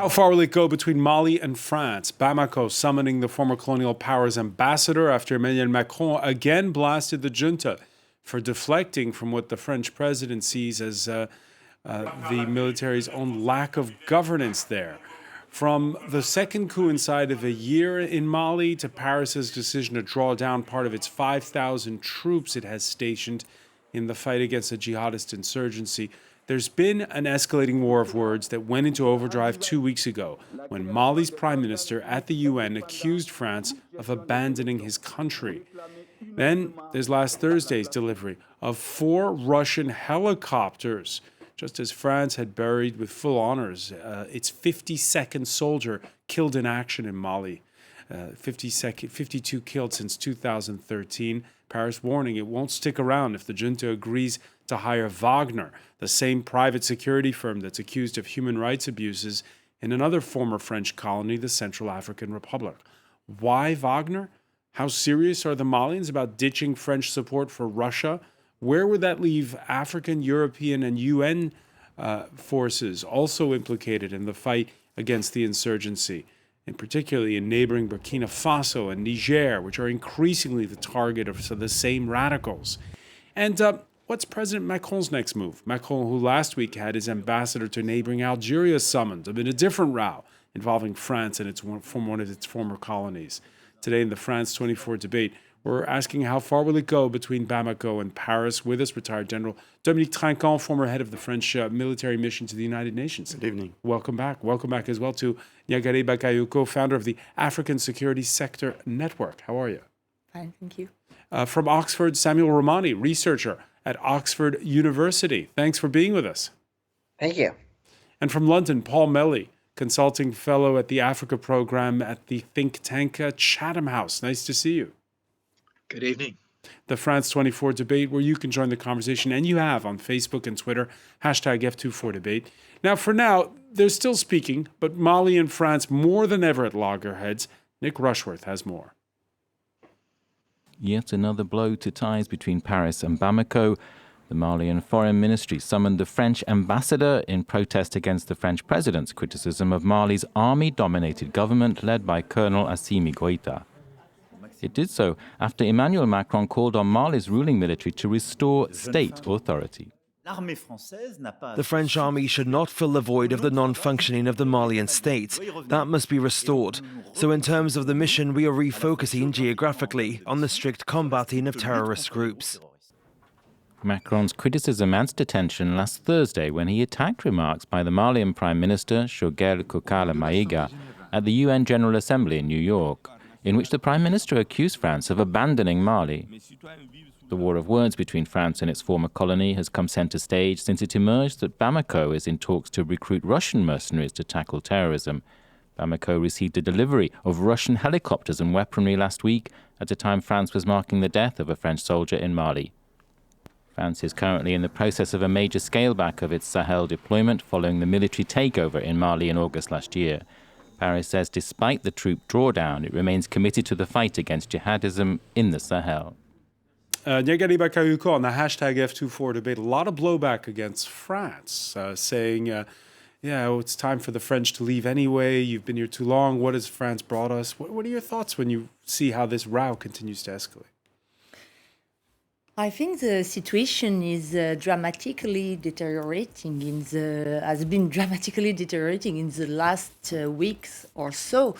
How far will it go between Mali and France? Bamako summoning the former colonial powers ambassador after Emmanuel Macron again blasted the junta for deflecting from what the French president sees as the military's own lack of governance there. From the second coup inside of a year in Mali to Paris's decision to draw down part of its 5,000 troops it has stationed in the fight against a jihadist insurgency, there's been an escalating war of words that went into overdrive 2 weeks ago when Mali's prime minister at the UN accused France of abandoning his country. Then there's last Thursday's delivery of 4 Russian helicopters, just as France had buried with full honors its 52nd soldier killed in action in Mali. 52 killed since 2013. Paris warning it won't stick around if the junta agrees to hire Wagner, the same private security firm that's accused of human rights abuses in another former French colony, the Central African Republic. Why Wagner? How serious are the Malians about ditching French support for Russia? Where would that leave African, European, and UN forces also implicated in the fight against the insurgency, and particularly in neighboring Burkina Faso and Niger, which are increasingly the target of the same radicals? And what's President Macron's next move? Macron, who last week had his ambassador to neighboring Algeria summoned amid a different row involving France and one of its former colonies. Today in the France 24 debate, we're asking how far will it go between Bamako and Paris. With us, retired General Dominique Trinquant, former head of the French military mission to the United Nations. Good evening. Welcome back. Welcome back as well to Niagare Bakayoko, founder of the African Security Sector Network. How are you? Fine, thank you. From Oxford, Samuel Romani, researcher at Oxford University. Thanks for being with us. Thank you. And from London, Paul Melly, consulting fellow at the Africa program at the think tank Chatham House. Nice to see you. Good evening. The France 24 debate, where you can join the conversation, and you have on Facebook and Twitter, hashtag F24debate. Now, for now, they're still speaking, but Mali and France more than ever at loggerheads. Nick Rushworth has more. Yet another blow to ties between Paris and Bamako. The Malian Foreign Ministry summoned the French ambassador in protest against the French president's criticism of Mali's army-dominated government led by Colonel Assimi Goïta. It did so after Emmanuel Macron called on Mali's ruling military to restore state authority. The French army should not fill the void of the non-functioning of the Malian state. That must be restored. So in terms of the mission, we are refocusing geographically on the strict combating of terrorist groups. Macron's criticism adds to tension last Thursday when he attacked remarks by the Malian Prime Minister, Choguel Kokala Maïga, at the UN General Assembly in New York, in which the Prime Minister accused France of abandoning Mali. The war of words between France and its former colony has come center stage since it emerged that Bamako is in talks to recruit Russian mercenaries to tackle terrorism. Bamako received a delivery of Russian helicopters and weaponry last week at a time France was marking the death of a French soldier in Mali. France is currently in the process of a major scale-back of its Sahel deployment following the military takeover in Mali in August last year. Paris says despite the troop drawdown, it remains committed to the fight against jihadism in the Sahel. Niagare Bakayoko on the hashtag F24 debate, a lot of blowback against France, saying, it's time for the French to leave anyway. You've been here too long. What has France brought us? What are your thoughts when you see how this row continues to escalate? I think the situation is dramatically deteriorating has been dramatically deteriorating in the last weeks or so,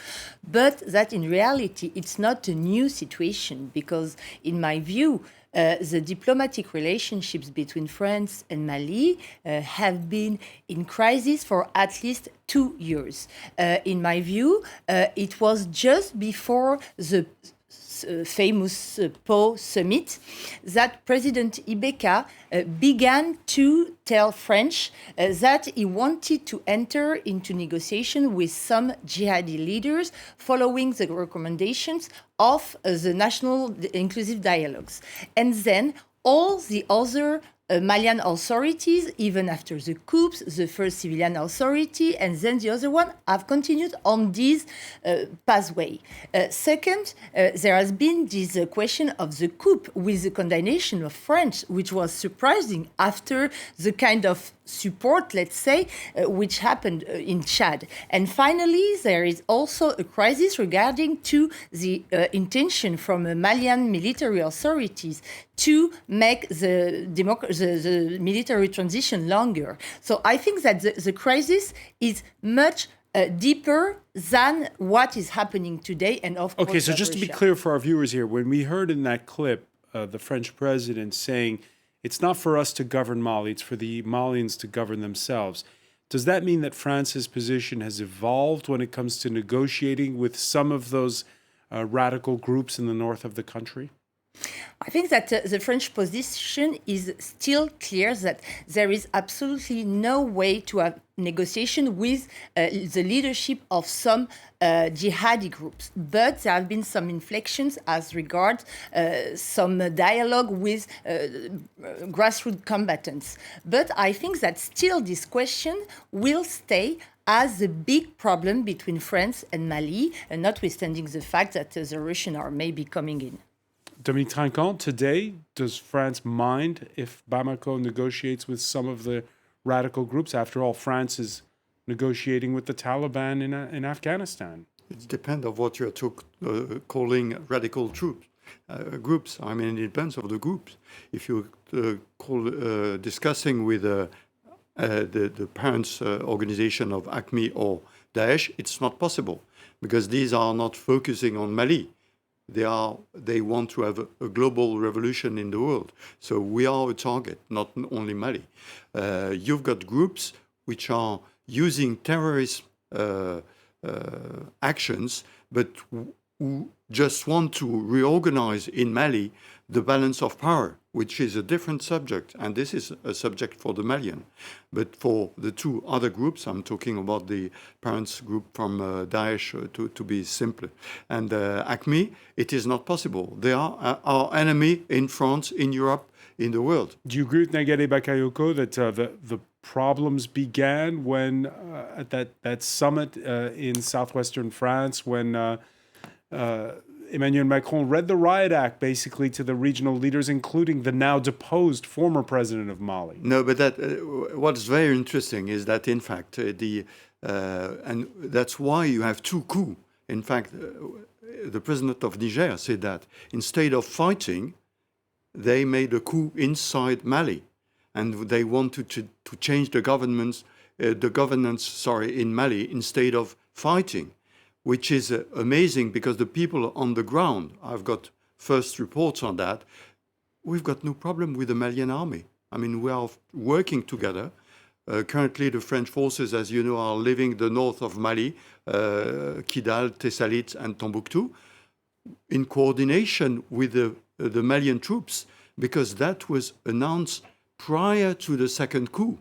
but that in reality it's not a new situation because, in my view, the diplomatic relationships between France and Mali have been in crisis for at least 2 years. In my view, it was just before the famous Po summit that President Ibeka began to tell French that he wanted to enter into negotiation with some jihadi leaders following the recommendations of the National Inclusive Dialogues. And then all the other Malian authorities, even after the coups, the first civilian authority, and then the other one, have continued on this pathway. Second, there has been this question of the coup with the condemnation of France, which was surprising after the kind of support, let's say, which happened in Chad. And finally, there is also a crisis regarding to the intention from Malian military authorities to make the military transition longer. So I think that the crisis is much deeper than what is happening today. And of course, okay, so just to be clear for our viewers here, when we heard in that clip the French president saying, it's not for us to govern Mali, it's for the Malians to govern themselves. Does that mean that France's position has evolved when it comes to negotiating with some of those radical groups in the north of the country? I think that the French position is still clear that there is absolutely no way to have negotiation with the leadership of some jihadi groups. But there have been some inflections as regards some dialogue with grassroots combatants. But I think that still this question will stay as a big problem between France and Mali, notwithstanding the fact that the Russian are maybe coming in. Dominique Trinquant, today, does France mind if Bamako negotiates with some of the radical groups? After all, France is negotiating with the Taliban in Afghanistan. It depends on what you're calling radical groups. I mean, it depends on the groups. If you discussing with the parents' organization of ACMI or Daesh, it's not possible because these are not focusing on Mali. They want to have a global revolution in the world. So we are a target, not only Mali. You've got groups which are using terrorist actions, but who just want to reorganize in Mali the balance of power, which is a different subject. And this is a subject for the Malian. But for the two other groups, I'm talking about the parents group from Daesh, to be simpler. And ACMI, it is not possible. They are our enemy in France, in Europe, in the world. Do you agree with Nagere Bakayoko that the problems began when at that summit in southwestern France when Emmanuel Macron read the riot act basically to the regional leaders, including the now deposed former president of Mali? No, but what's very interesting is that, in fact, and that's why you have two coups. In fact, the president of Niger said that instead of fighting, they made a coup inside Mali, and they wanted to change the governance in Mali instead of fighting, which is amazing because the people on the ground, I've got first reports on that, we've got no problem with the Malian army. I mean, we are working together. Currently, the French forces, as you know, are leaving the north of Mali, Kidal, Tessalit, and Tombouctou, in coordination with the Malian troops, because that was announced prior to the second coup.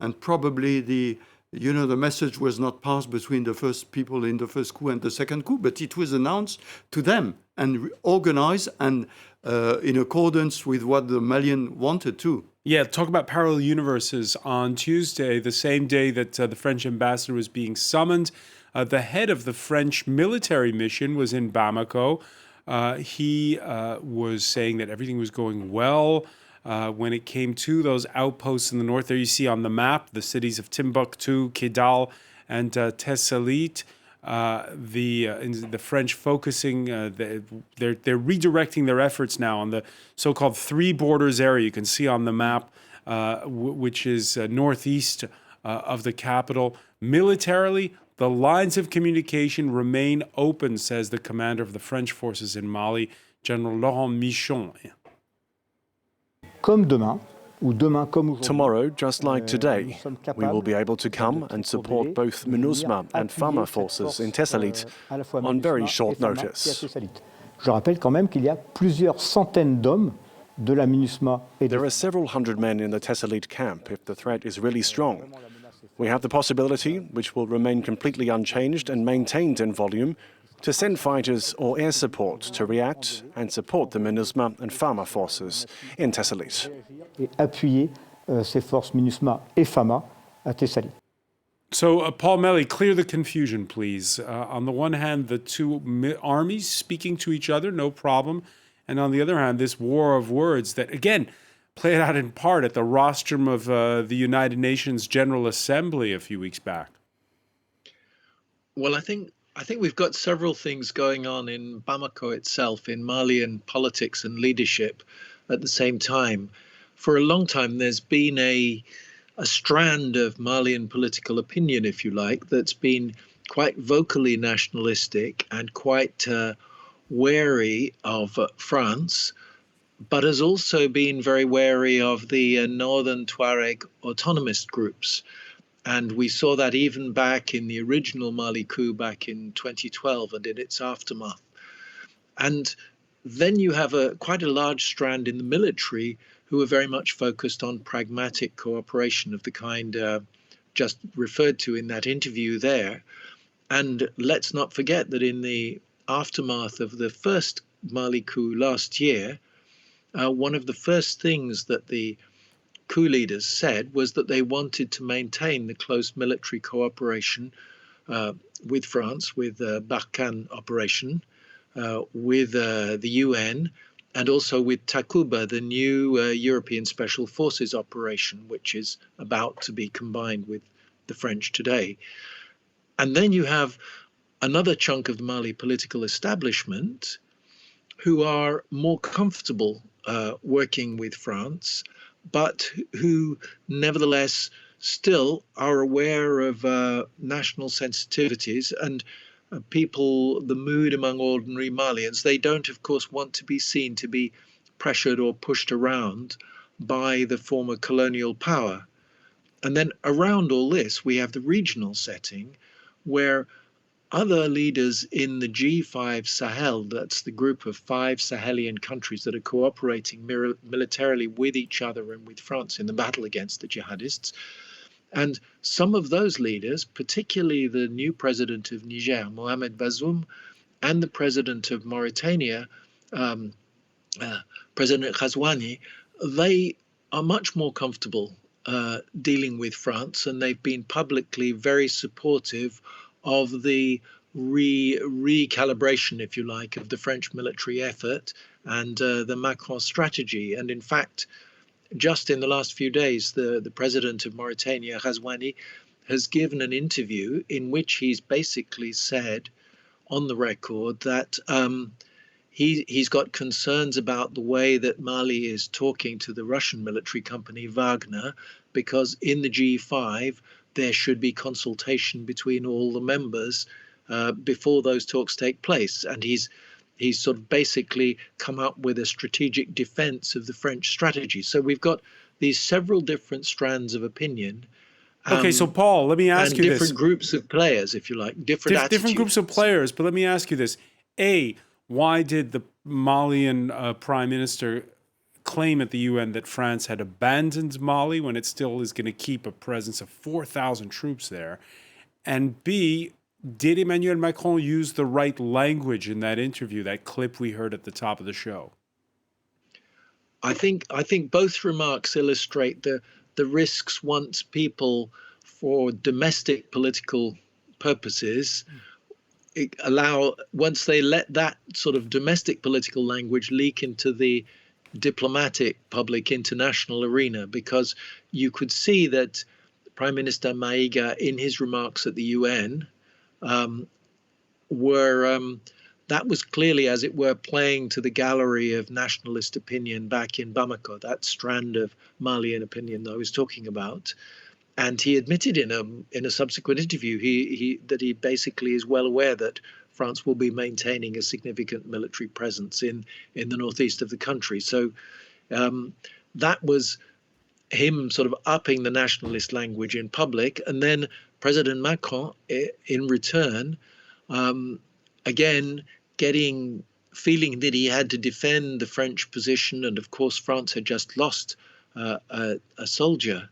And probably the message was not passed between the first people in the first coup and the second coup, but it was announced to them and organized and in accordance with what the Malian wanted to. Yeah, talk about parallel universes. On Tuesday, the same day that the French ambassador was being summoned, the head of the French military mission was in Bamako. He was saying that everything was going well. When it came to those outposts in the north, there you see on the map the cities of Timbuktu, Kidal, and Tessalit. The French focusing, they're redirecting their efforts now on the so-called three borders area. You can see on the map, which is northeast of the capital. Militarily, the lines of communication remain open, says the commander of the French forces in Mali, General Laurent Michon. Tomorrow, just like today, we will be able to come and support both MINUSMA and FAMA forces in Tessalit on very short notice. There are several hundred men in the Tessalit camp if the threat is really strong. We have the possibility, which will remain completely unchanged and maintained in volume, to send fighters or air support to react and support the MINUSMA and FAMA forces in Thessaly. Et appuyer ces forces MINUSMA et FAMA à Thessaly. So, Paul Melly, clear the confusion, please. On the one hand, the two armies speaking to each other, no problem. And on the other hand, this war of words that, again, played out in part at the rostrum of the United Nations General Assembly a few weeks back. Well, I think we've got several things going on in Bamako itself, in Malian politics and leadership at the same time. For a long time, there's been a strand of Malian political opinion, if you like, that's been quite vocally nationalistic and quite wary of France, but has also been very wary of the northern Tuareg autonomist groups. And we saw that even back in the original Mali coup back in 2012 and in its aftermath. And then you have quite a large strand in the military who are very much focused on pragmatic cooperation of the kind just referred to in that interview there. And let's not forget that in the aftermath of the first Mali coup last year, one of the first things that the coup leaders said was that they wanted to maintain the close military cooperation with France, with Barkhane operation, with the UN, and also with Takuba, the new European Special Forces operation, which is about to be combined with the French today. And then you have another chunk of the Mali political establishment who are more comfortable working with France, but who nevertheless still are aware of national sensitivities and the mood among ordinary Malians. They don't, of course, want to be seen to be pressured or pushed around by the former colonial power. And then around all this, we have the regional setting where other leaders in the G5 Sahel, that's the group of 5 Sahelian countries that are cooperating militarily with each other and with France in the battle against the jihadists. And some of those leaders, particularly the new president of Niger, Mohamed Bazoum, and the president of Mauritania, President Ghazouani, they are much more comfortable dealing with France, and they've been publicly very supportive of the recalibration, if you like, of the French military effort and the Macron strategy. And in fact, just in the last few days, the president of Mauritania, Ghazouani, has given an interview in which he's basically said on the record that he's got concerns about the way that Mali is talking to the Russian military company Wagner, because in the G5 there should be consultation between all the members before those talks take place. And he's sort of basically come up with a strategic defense of the French strategy. So we've got these several different strands of opinion. Okay, so Paul, let me ask you this. Different groups of players, if you like, different attitudes. Different groups of players, but let me ask you this. A, why did the Malian prime minister claim at the UN that France had abandoned Mali when it still is going to keep a presence of 4,000 troops there? And B, did Emmanuel Macron use the right language in that interview, that clip we heard at the top of the show? I think both remarks illustrate the risks once people, for domestic political purposes, once they let that sort of domestic political language leak into the diplomatic public international arena, because you could see that Prime Minister Maïga, in his remarks at the UN, that was clearly, as it were, playing to the gallery of nationalist opinion back in Bamako, that strand of Malian opinion that I was talking about. And he admitted in a subsequent interview that he basically is well aware that France will be maintaining a significant military presence in the northeast of the country. So that was him sort of upping the nationalist language in public. And then President Macron, in return, again, feeling that he had to defend the French position. And of course, France had just lost a soldier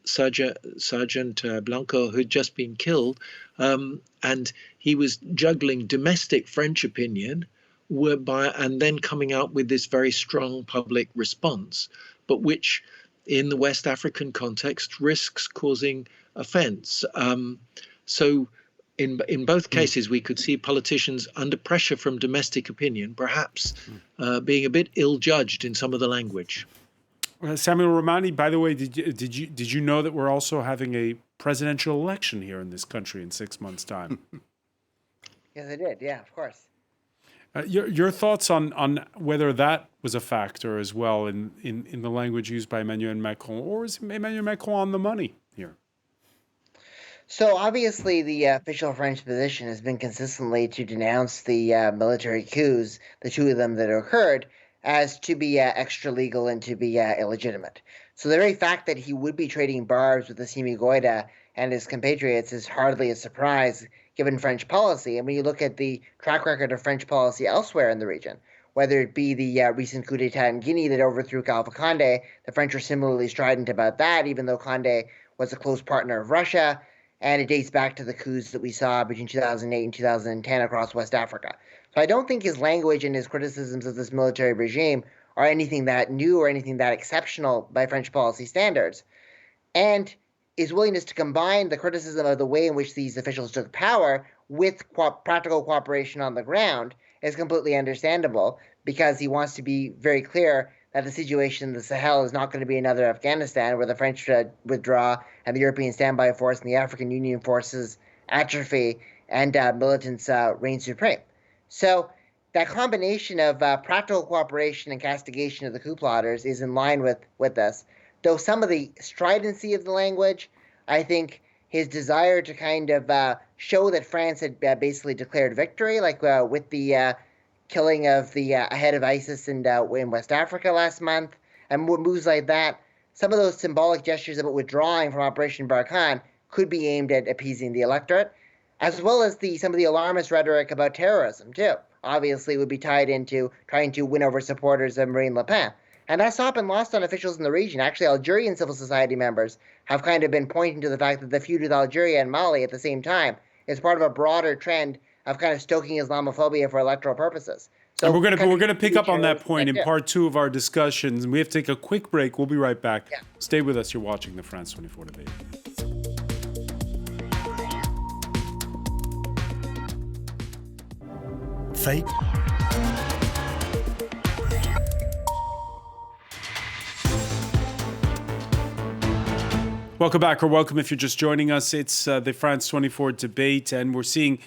Sergeant Blanco, who'd just been killed, and he was juggling domestic French opinion and then coming out with this very strong public response, but which in the West African context risks causing offense. So in both cases, we could see politicians under pressure from domestic opinion, perhaps being a bit ill-judged in some of the language. Samuel Romani, by the way, did you know that we're also having a presidential election here in this country in 6 months' time? Yes, I did. Yeah, of course. Your thoughts on whether that was a factor as well in the language used by Emmanuel Macron, or is Emmanuel Macron on the money here? So obviously the official French position has been consistently to denounce the military coups, the two of them that occurred, as to be extra-legal and to be illegitimate. So the very fact that he would be trading barbs with Assimi Goïta and his compatriots is hardly a surprise given French policy. And when you look at the track record of French policy elsewhere in the region, whether it be the recent coup d'etat in Guinea that overthrew Alpha Condé, the French are similarly strident about that, even though Condé was a close partner of Russia, and it dates back to the coups that we saw between 2008 and 2010 across West Africa. So I don't think his language and his criticisms of this military regime are anything that new or anything that exceptional by French policy standards. And his willingness to combine the criticism of the way in which these officials took power with practical cooperation on the ground is completely understandable, because he wants to be very clear that the situation in the Sahel is not going to be another Afghanistan where the French withdraw and the European standby force and the African Union forces atrophy and militants reign supreme. So that combination of practical cooperation and castigation of the coup plotters is in line with this. Though some of the stridency of the language, I think his desire to kind of show that France had basically declared victory, like with the killing of the head of ISIS in West Africa last month, and moves like that, some of those symbolic gestures about withdrawing from Operation Barkhane could be aimed at appeasing the electorate, as well as some of the alarmist rhetoric about terrorism, too. Obviously, would be tied into trying to win over supporters of Marine Le Pen. And that's not been lost on officials in the region. Actually, Algerian civil society members have kind of been pointing to the fact that the feud with Algeria and Mali at the same time is part of a broader trend of kind of stoking Islamophobia for electoral purposes. So and we're gonna pick up on that point in part 2 of our discussions. We have to take a quick break. We'll be right back. Yeah. Stay with us. You're watching the France 24 debate. Fake. Welcome back, or welcome if you're just joining us. It's the France 24 debate, and we're seeing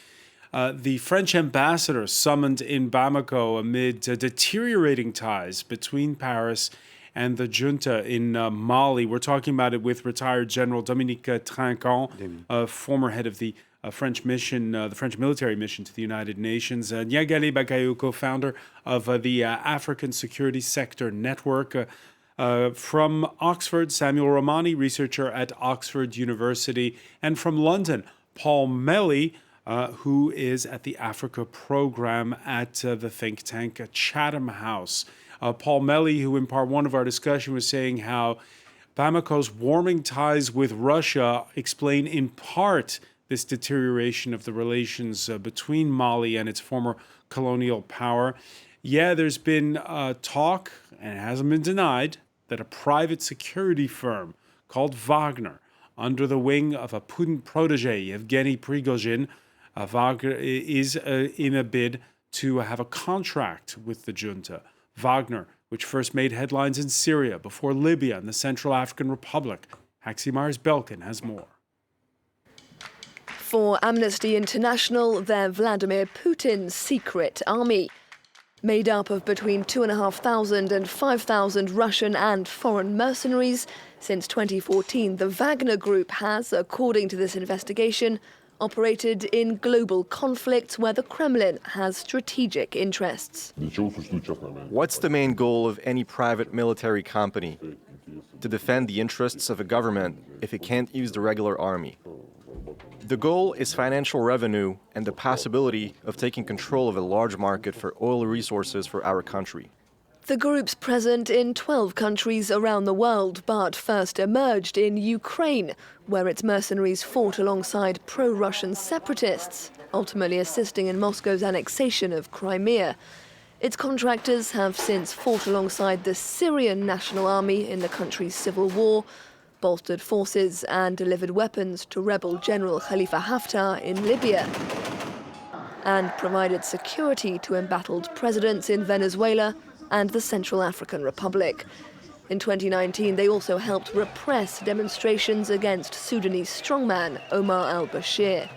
the French ambassador summoned in Bamako amid deteriorating ties between Paris and the junta in Mali. We're talking about it with retired General Dominique Trinquant, former head of the French mission, the French military mission to the United Nations, Niagali Bakayoko, founder of the African Security Sector Network. From Oxford, Samuel Romani, researcher at Oxford University, and from London, Paul Melly, who is at the Africa program at the think tank Chatham House. Paul Melly, who in part 1 of our discussion was saying how Bamako's warming ties with Russia explain in part this deterioration of the relations between Mali and its former colonial power. Yeah, there's been talk, and it hasn't been denied, that a private security firm called Wagner, under the wing of a Putin protege, Yevgeny Prigozhin, Wagner is in a bid to have a contract with the junta. Wagner, which first made headlines in Syria, before Libya and the Central African Republic. Haxi Myers-Belkin has more. For Amnesty International, they're Vladimir Putin's secret army. Made up of between 2,500 and 5,000 Russian and foreign mercenaries, since 2014, the Wagner Group has, according to this investigation, operated in global conflicts where the Kremlin has strategic interests. What's the main goal of any private military company? To defend the interests of a government if it can't use the regular army. The goal is financial revenue and the possibility of taking control of a large market for oil resources for our country. The group's present in 12 countries around the world, but first emerged in Ukraine, where its mercenaries fought alongside pro-Russian separatists, ultimately assisting in Moscow's annexation of Crimea. Its contractors have since fought alongside the Syrian National Army in the country's civil war, bolstered forces and delivered weapons to rebel General Khalifa Haftar in Libya, and provided security to embattled presidents in Venezuela and the Central African Republic. In 2019, they also helped repress demonstrations against Sudanese strongman Omar al-Bashir.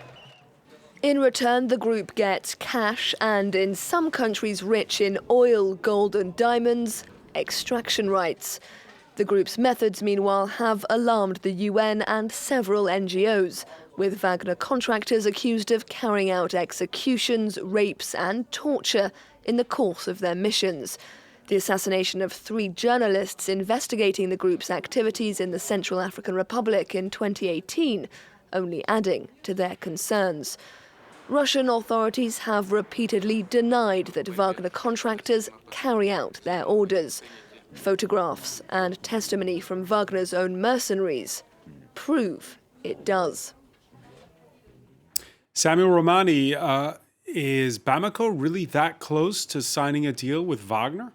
In return, the group gets cash and, in some countries rich in oil, gold and diamonds, extraction rights. The group's methods, meanwhile, have alarmed the UN and several NGOs, with Wagner contractors accused of carrying out executions, rapes and torture in the course of their missions. The assassination of 3 journalists investigating the group's activities in the Central African Republic in 2018, only adding to their concerns. Russian authorities have repeatedly denied that Wagner contractors carry out their orders. Photographs and testimony from Wagner's own mercenaries prove it does. Samuel Romani, is Bamako really that close to signing a deal with Wagner?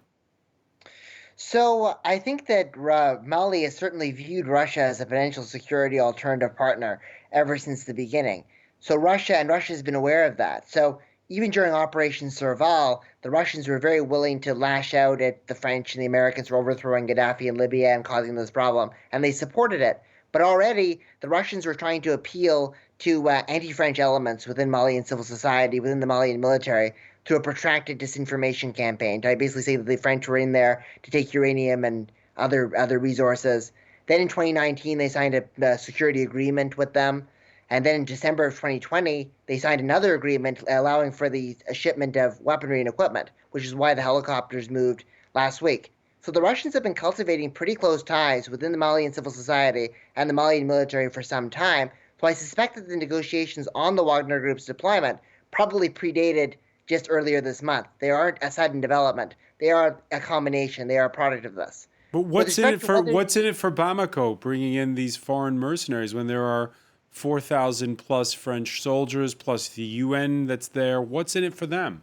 So I think that Mali has certainly viewed Russia as a potential security alternative partner ever since the beginning. So Russia has been aware of that. So even during Operation Serval, the Russians were very willing to lash out at the French and the Americans for overthrowing Gaddafi in Libya and causing this problem, and they supported it. But already the Russians were trying to appeal to anti-French elements within Malian civil society, within the Malian military, through a protracted disinformation campaign to basically say that the French were in there to take uranium and other resources. Then in 2019, they signed a security agreement with them. And then in December of 2020, they signed another agreement allowing for the shipment of weaponry and equipment, which is why the helicopters moved last week. So the Russians have been cultivating pretty close ties within the Malian civil society and the Malian military for some time. So I suspect that the negotiations on the Wagner Group's deployment probably predated just earlier this month. They aren't a sudden development. They are a combination. They are a product of this. But what's in it for Bamako, bringing in these foreign mercenaries when there are 4,000 plus French soldiers plus the UN that's there? What's in it for them?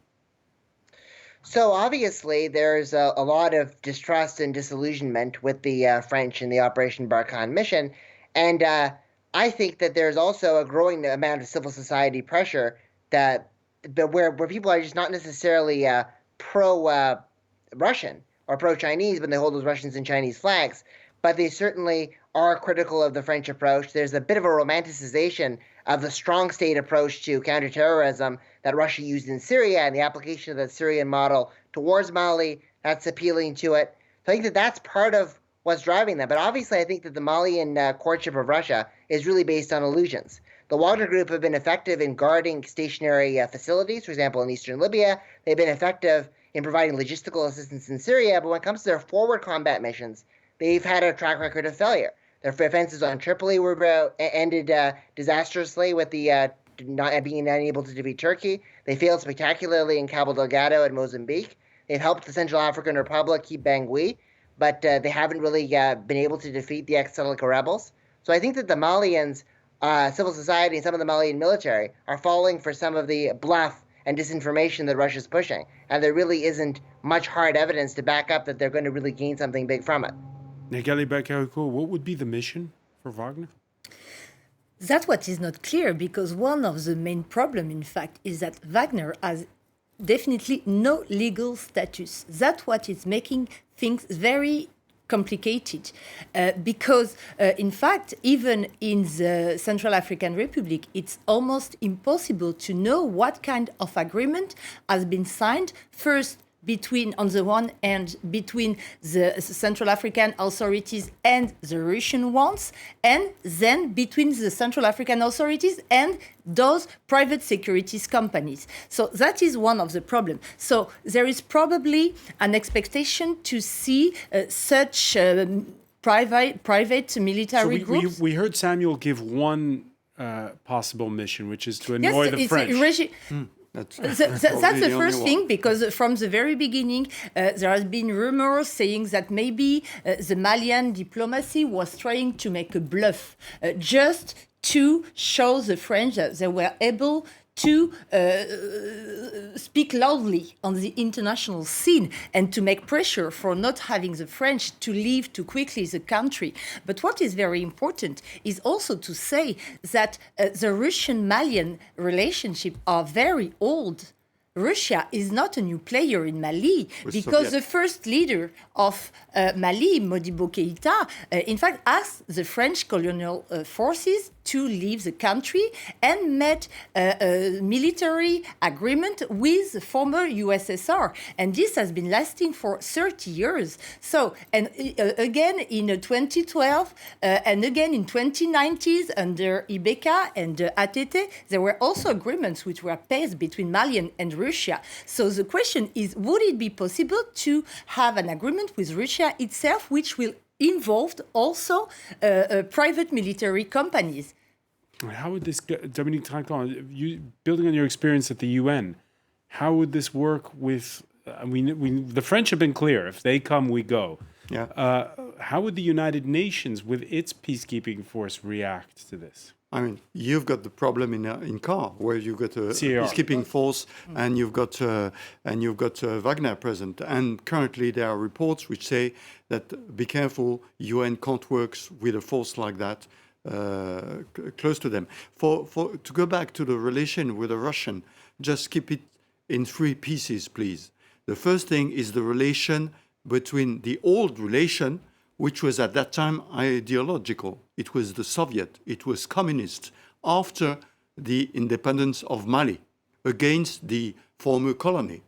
So obviously there's a lot of distrust and disillusionment with the French in the Operation Barkhane mission, and I think that there's also a growing amount of civil society pressure where people are just not necessarily pro-Russian or pro-Chinese when they hold those Russians and Chinese flags, but they certainly are critical of the French approach. There's a bit of a romanticization of the strong state approach to counterterrorism that Russia used in Syria and the application of the Syrian model towards Mali. That's appealing to it. So I think that that's part of what's driving that. But obviously, I think that the Malian courtship of Russia is really based on illusions. The Wagner Group have been effective in guarding stationary facilities, for example, in eastern Libya. They've been effective in providing logistical assistance in Syria. But when it comes to their forward combat missions, they've had a track record of failure. Their offenses on Tripoli were ended disastrously with the not being unable to defeat Turkey. They failed spectacularly in Cabo Delgado and Mozambique. They've helped the Central African Republic keep Bangui, but they haven't really been able to defeat the ex-Seleka rebels. So I think that the Malians, civil society and some of the Malian military are falling for some of the bluff and disinformation that Russia's pushing. And there really isn't much hard evidence to back up that they're going to really gain something big from it. Negali Bakayoko, what would be the mission for Wagner? That's what is not clear, because one of the main problems, in fact, is that Wagner has definitely no legal status. That's what is making things very complicated, because, in fact, even in the Central African Republic, it's almost impossible to know what kind of agreement has been signed first between, on the one hand, between the Central African authorities and the Russian ones, and then between the Central African authorities and those private securities companies. So that is one of the problems. So there is probably an expectation to see such private military groups. We heard Samuel give one possible mission, which is to annoy the French. That's the first thing, because from the very beginning, there has been rumors saying that maybe the Malian diplomacy was trying to make a bluff, just to show the French that they were able to speak loudly on the international scene and to make pressure for not having the French to leave too quickly the country. But what is very important is also to say that the Russian-Malian relationship are very old. Russia is not a new player in Mali because the first leader of Mali, Modibo Keïta, in fact asked the French colonial forces to leave the country and made a military agreement with the former USSR. And this has been lasting for 30 years. So, and again in 2012 and again in 2090s under Ibeka and ATT, there were also agreements which were passed between Mali and Russia. So the question is, would it be possible to have an agreement with Russia itself, which will involve also private military companies? How would this, Dominique Trinquant, you building on your experience at the UN, how would this work with? The French have been clear: if they come, we go. Yeah. How would the United Nations, with its peacekeeping force, react to this? I mean, you've got the problem in CAR, where you've got a peacekeeping force, and you've got Wagner present. And currently, there are reports which say that be careful, UN can't work with a force like that close to them. To go back to the relation with the Russian, just keep it in three pieces, please. The first thing is the relation between the old relation, which was at that time ideological. It was the Soviet, it was communist, after the independence of Mali, against the former colony.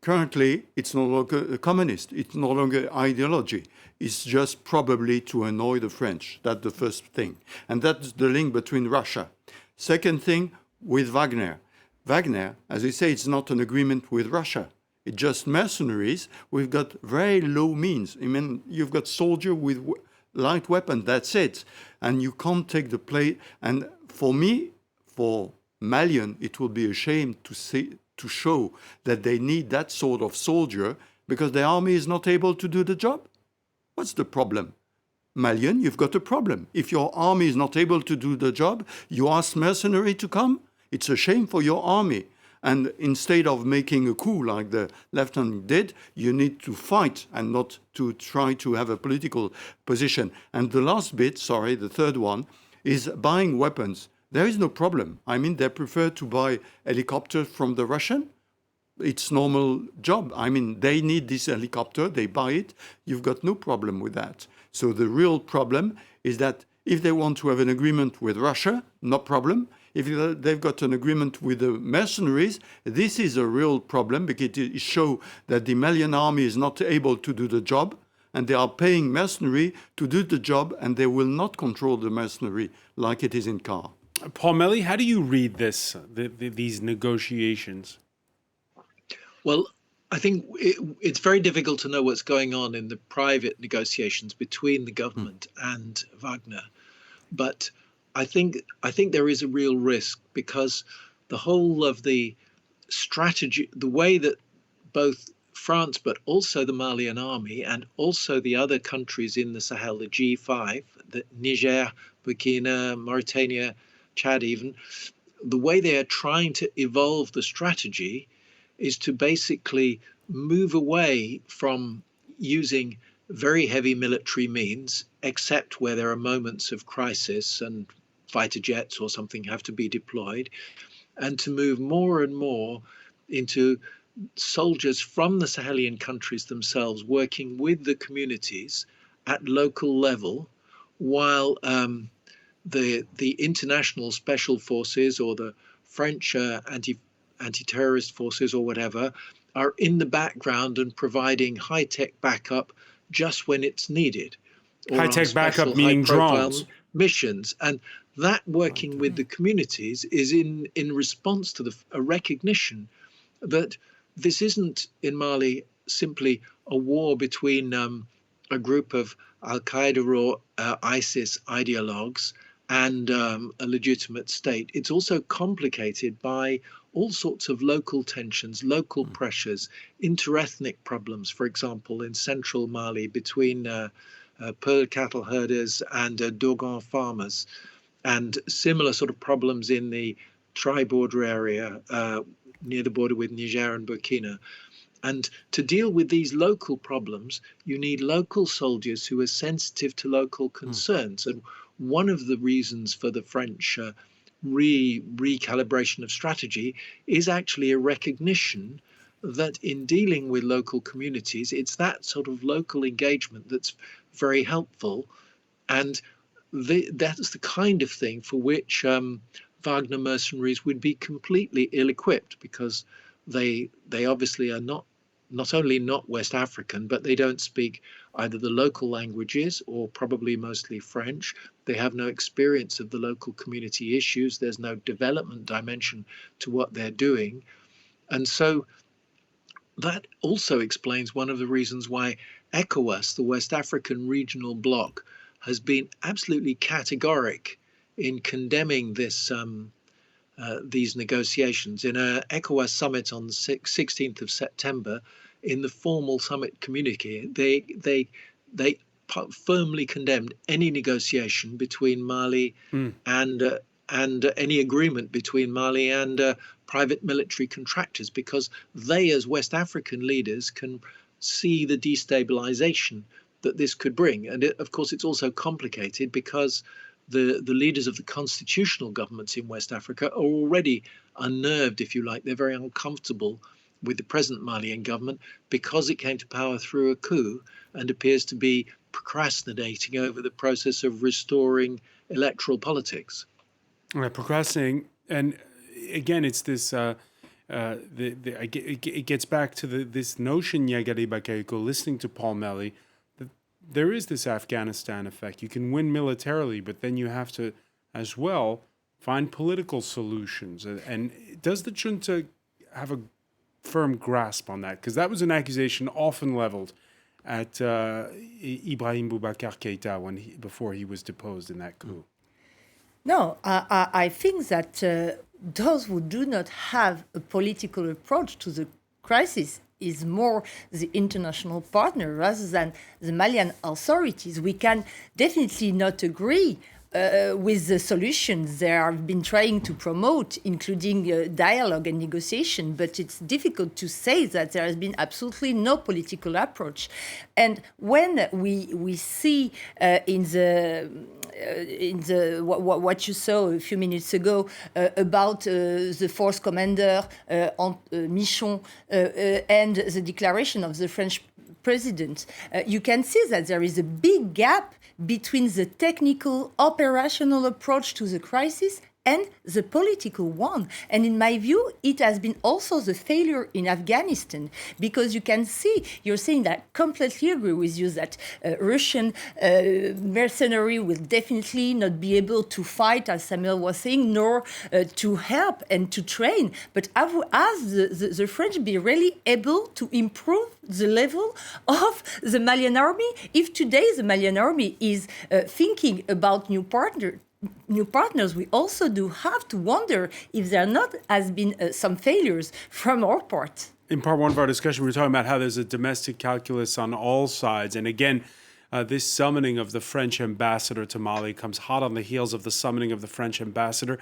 Currently, it's no longer a communist, it's no longer ideology. It's just probably to annoy the French. That's the first thing. And that's the link between Russia. Second thing, with Wagner. Wagner, as I say, it's not an agreement with Russia. It's just mercenaries. We've got very low means. I mean, you've got soldier with light weapon, that's it. And you can't take the play. And for me, for Malian, it will be a shame to show that they need that sort of soldier because the army is not able to do the job. What's the problem? Malian, you've got a problem. If your army is not able to do the job, you ask mercenary to come. It's a shame for your army. And instead of making a coup like the lieutenant did, you need to fight and not to try to have a political position. And the last bit, the third one, is buying weapons. There is no problem. I mean, they prefer to buy helicopters from the Russian. It's normal job. I mean, they need this helicopter, they buy it. You've got no problem with that. So the real problem is that if they want to have an agreement with Russia, no problem. If they've got an agreement with the mercenaries, this is a real problem because it shows that the Malian army is not able to do the job and they are paying mercenary to do the job and they will not control the mercenary like it is in CAR. Paul Melly, how do you read this, these negotiations? Well, I think it's very difficult to know what's going on in the private negotiations between the government and Wagner. But I think there is a real risk because the whole of the strategy, the way that both France, but also the Malian army and also the other countries in the Sahel, the G5, the Niger, Burkina, Mauritania, Chad even, the way they are trying to evolve the strategy is to basically move away from using very heavy military means, except where there are moments of crisis and fighter jets or something have to be deployed, and to move more and more into soldiers from the Sahelian countries themselves working with the communities at local level, while the international special forces or the French anti-terrorist forces or whatever are in the background and providing high-tech backup just when it's needed. High-tech backup meaning drones. Missions. And that working with the communities is in response to a recognition that this isn't in Mali simply a war between a group of Al-Qaeda or ISIS ideologues and a legitimate state. It's also complicated by all sorts of local tensions, local pressures, interethnic problems, for example, in central Mali between Pearl cattle herders and Dogon farmers, and similar sort of problems in the tri-border area near the border with Niger and Burkina. And to deal with these local problems, you need local soldiers who are sensitive to local concerns. And one of the reasons for the French recalibration of strategy is actually a recognition that in dealing with local communities, it's that sort of local engagement that's very helpful. And that's the kind of thing for which Wagner mercenaries would be completely ill-equipped, because they obviously are not only not West African, but they don't speak either the local languages or probably mostly French. They have no experience of the local community issues. There's no development dimension to what they're doing. And so that also explains one of the reasons why ECOWAS, the West African regional bloc, has been absolutely categoric in condemning these negotiations. In an ECOWAS summit on the 16th of September, in the formal summit communique, they firmly condemned any negotiation between Mali and any agreement between Mali and private military contractors, because they, as West African leaders, can see the destabilization that this could bring. And of course, it's also complicated because the leaders of the constitutional governments in West Africa are already unnerved, if you like. They're very uncomfortable with the present Malian government because it came to power through a coup and appears to be procrastinating over the process of restoring electoral politics. Procrastinating, and again, it's this. It gets back to this notion, Yagari Bakayoko, listening to Paul Melly, that there is this Afghanistan effect. You can win militarily, but then you have to, as well, find political solutions. And does the junta have a firm grasp on that? Because that was an accusation often leveled at Ibrahim Boubacar Keïta before he was deposed in that coup. No, I think that those who do not have a political approach to the crisis is more the international partner rather than the Malian authorities. We can definitely not agree with the solutions they have been trying to promote, including dialogue and negotiation, but it's difficult to say that there has been absolutely no political approach. And when we see in the what you saw a few minutes ago about the force commander Michon and the declaration of the French president, you can see that there is a big gap between the technical, operational approach to the crisis and the political one. And in my view, it has been also the failure in Afghanistan, because you can see, you're saying that I completely agree with you that Russian mercenary will definitely not be able to fight, as Samuel was saying, nor to help and to train. But have the French be really able to improve the level of the Malian army? If today the Malian army is thinking about new partners, we also do have to wonder if there not has been some failures from our part. In part one of our discussion, we were talking about how there's a domestic calculus on all sides. And again, this summoning of the French ambassador to Mali comes hot on the heels of the summoning of the French ambassador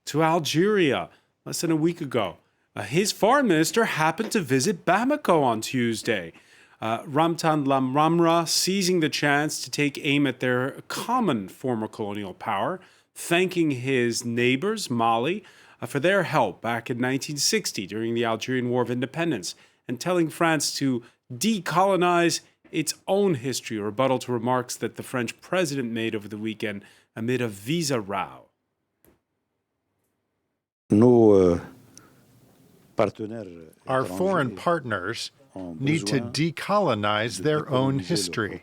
to Algeria less than a week ago. His foreign minister happened to visit Bamako on Tuesday. Ramtan Lamramra seizing the chance to take aim at their common former colonial power, thanking his neighbors, Mali, for their help back in 1960 during the Algerian War of Independence, and telling France to decolonize its own history, a rebuttal to remarks that the French president made over the weekend amid a visa row. Our foreign partners need to decolonize their own history.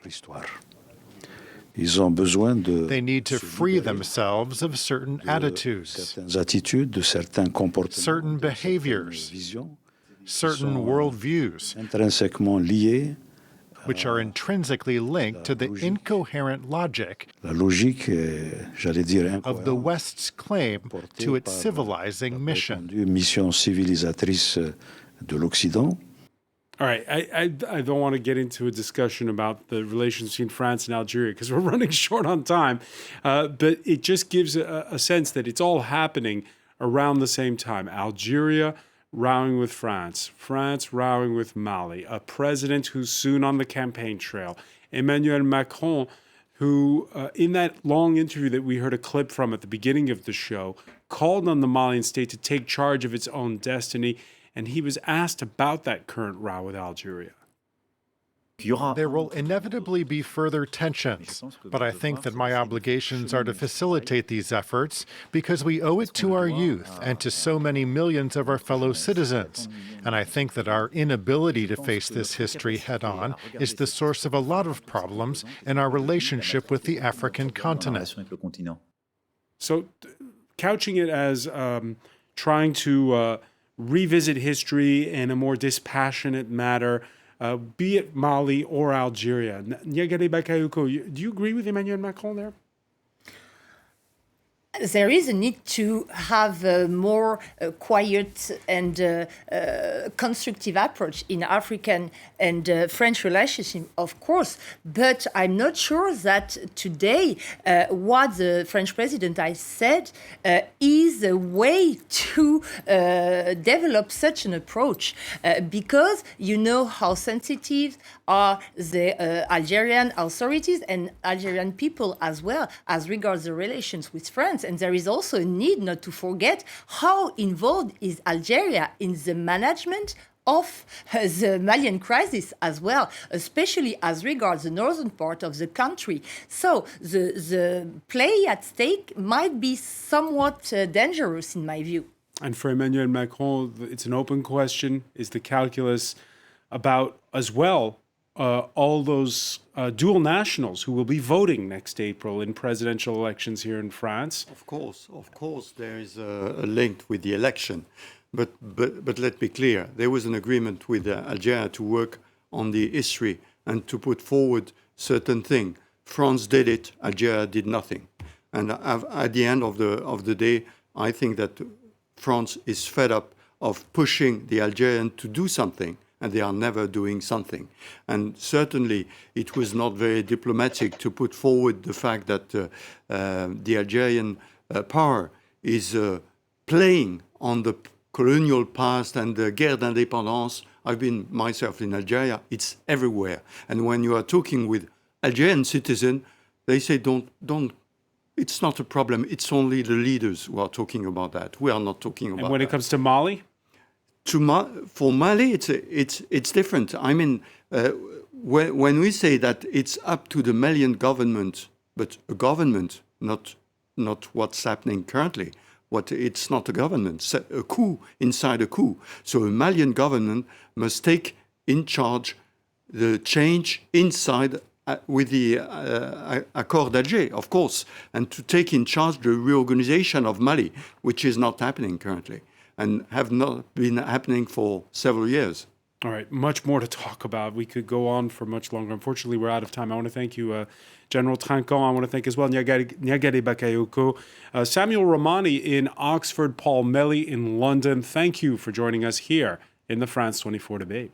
They need to free themselves of certain attitudes, certain behaviors, certain worldviews which are intrinsically linked to the incoherent logic of the West's claim to its civilizing mission. All right, I don't want to get into a discussion about the relations between France and Algeria because we're running short on time, but it just gives a sense that it's all happening around the same time. Algeria rowing with France, France rowing with Mali, a president who's soon on the campaign trail, Emmanuel Macron, who in that long interview that we heard a clip from at the beginning of the show, called on the Malian state to take charge of its own destiny. And he was asked about that current row with Algeria. There will inevitably be further tensions, but I think that my obligations are to facilitate these efforts because we owe it to our youth and to so many millions of our fellow citizens. And I think that our inability to face this history head-on is the source of a lot of problems in our relationship with the African continent. So, couching it as trying to revisit history in a more dispassionate manner, be it Mali or Algeria. Nyagade Bakayoko, do you agree with Emmanuel Macron there? There is a need to have a more quiet and constructive approach in African and French relationship, of course. But I'm not sure that today what the French president has said is a way to develop such an approach because you know how sensitive are the Algerian authorities and Algerian people as well as regards the relations with France. And there is also a need not to forget how involved is Algeria in the management of the Malian crisis as well, especially as regards the northern part of the country. So the play at stake might be somewhat dangerous in my view. And for Emmanuel Macron, it's an open question. Is the calculus about as well all those dual nationals who will be voting next April in presidential elections here in France? Of course, there is a link with the election. But let's be clear, there was an agreement with Algeria to work on the history and to put forward certain things. France did it, Algeria did nothing. And at the end of the day, I think that France is fed up of pushing the Algerians to do something, and they are never doing something. And certainly it was not very diplomatic to put forward the fact that the Algerian power is playing on the colonial past and the guerre d'indépendance. I've been myself in Algeria, it's everywhere. And when you are talking with Algerian citizens, they say, don't, it's not a problem, it's only the leaders who are talking about that. We are not talking about that. And when it comes to Mali? For Mali, it's different. I mean, when we say that it's up to the Malian government, but a government, not what's happening currently. It's not a government, a coup inside a coup. So a Malian government must take in charge the change inside with the Accord d'Alger, of course, and to take in charge the reorganization of Mali, which is not happening currently and have not been happening for several years. All right, much more to talk about. We could go on for much longer. Unfortunately, we're out of time. I want to thank you, General Trinquant. I want to thank as well Nyagade Bakayoko, Samuel Romani in Oxford, Paul Melly in London. Thank you for joining us here in the France 24 debate.